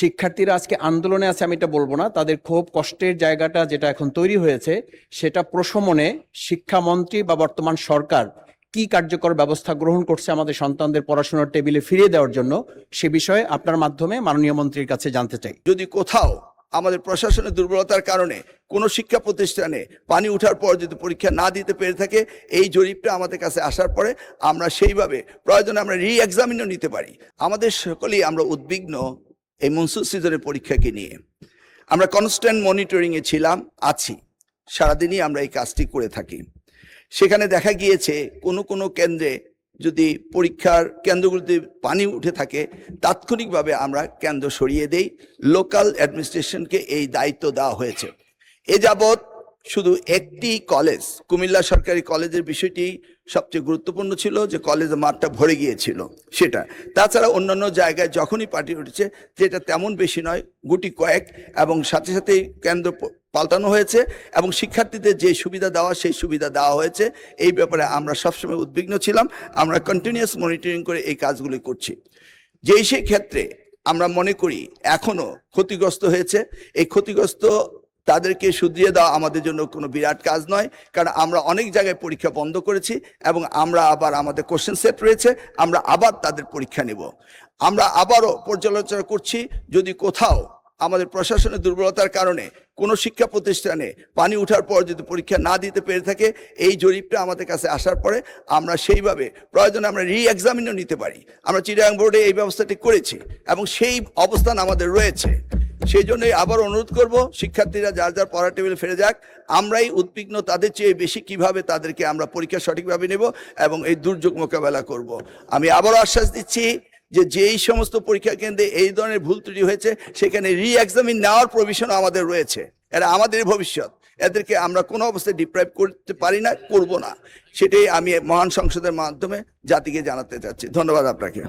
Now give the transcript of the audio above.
শিক্ষার্থীরা আজকে আন্দোলনে আছে আমি এটা বলবো না, তাদের ক্ষোভ কষ্টের জায়গাটা যেটা এখন তৈরি হয়েছে সেটা প্রশমনে শিক্ষামন্ত্রী বা বর্তমান সরকার কি কার্যকর ব্যবস্থা গ্রহণ করছে আমাদের সন্তানদের পড়াশোনার টেবিলে ফিরিয়ে দেওয়ার জন্য, সে বিষয়ে আপনার মাধ্যমে মাননীয় মন্ত্রীর কাছে জানতে চাই। যদি কোথাও আমাদের প্রশাসনের দুর্বলতার কারণে কোনো শিক্ষা প্রতিষ্ঠানে পানি ওঠার পর যদি পরীক্ষা না দিতে পেরে থাকে, এই জরিপটা আমাদের কাছে আসার পরে আমরা সেইভাবে প্রয়োজনে আমরা রি-এক্সামিনও নিতে পারি। আমাদের সকলেই আমরা উদ্বিগ্ন এই মনসুন সিজনের পরীক্ষাকে নিয়ে। আমরা কনস্ট্যান্ট মনিটরিংয়ে ছিলাম, আছি, সারাদিনই আমরা এই কাজটি করে থাকি। সেখানে দেখা গিয়েছে কোনো কোনো কেন্দ্রে যদি পরীক্ষার কেন্দ্রগুলিতে পানি উঠে থাকে, তাৎক্ষণিকভাবে আমরা কেন্দ্র সরিয়ে দেই। লোকাল অ্যাডমিনিস্ট্রেশনকে এই দায়িত্ব দেওয়া হয়েছে। এ যাবৎ শুধু একটি কলেজ, কুমিল্লা সরকারি কলেজের বিষয়টি সবচেয়ে গুরুত্বপূর্ণ ছিল, যে কলেজের মাঠটা ভরে গিয়েছিল সেটা। তাছাড়া অন্যান্য জায়গায় যখনই পার্টি উঠেছে, যেটা তেমন বেশি নয়, গুটি কয়েক, এবং সাথে সাথেই কেন্দ্র পাল্টানো হয়েছে এবং শিক্ষার্থীদের যে সুবিধা দেওয়া সেই সুবিধা দেওয়া হয়েছে। এই ব্যাপারে আমরা সবসময় উদ্বিগ্ন ছিলাম। আমরা কন্টিনিউয়াস মনিটরিং করে এই কাজগুলি করছি। যেই সেই ক্ষেত্রে আমরা মনে করি এখনো ক্ষতিগ্রস্ত হয়েছে, এই ক্ষতিগ্রস্ত তাদেরকে শুধরিয়ে দেওয়া আমাদের জন্য কোনো বিরাট কাজ নয়, কারণ আমরা অনেক জায়গায় পরীক্ষা বন্ধ করেছি এবং আমরা আবার আমাদের কোশ্চেন সেট রয়েছে, আমরা আবার তাদের পরীক্ষা নেব। আমরা আবারও পর্যালোচনা করছি, যদি কোথাও আমাদের প্রশাসনের দুর্বলতার কারণে কোনো শিক্ষা প্রতিষ্ঠানে পানি ওঠার পর যদি পরীক্ষা না দিতে পেরে থাকে, এই জরিপটা আমাদের কাছে আসার পরে আমরা সেইভাবে প্রয়োজনে আমরা রি-এক্সামিনও নিতে পারি। আমরা চিটাগাং বোর্ডে এই ব্যবস্থাটি করেছি এবং সেই অবস্থান আমাদের রয়েছে। সেই জন্যই আবার অনুরোধ করব, শিক্ষার্থীরা যার যার পড়ার টেবিলে ফিরে যাক। আমরাই উদ্বিগ্ন তাদের চেয়ে বেশি কিভাবে তাদেরকে আমরা পরীক্ষা সঠিকভাবে নেব এবং এই দুর্যোগ মোকাবেলা করব। আমি আবারও আশ্বাস দিচ্ছি যে যেই সমস্ত পরীক্ষা কেন্দ্রে এই ধরনের ভুল ত্রুটি হয়েছে, সেখানে রি-এক্সামিন নেওয়ার প্রভিশন আমাদের রয়েছে। এরা আমাদের ভবিষ্যৎ, এদেরকে আমরা কোনো অবস্থায় ডিপ্রাইভ করতে পারি না, করব না। সেটাই আমি মহান সংসদের মাধ্যমে জাতিকে জানাতে চাচ্ছি। ধন্যবাদ আপনাকে।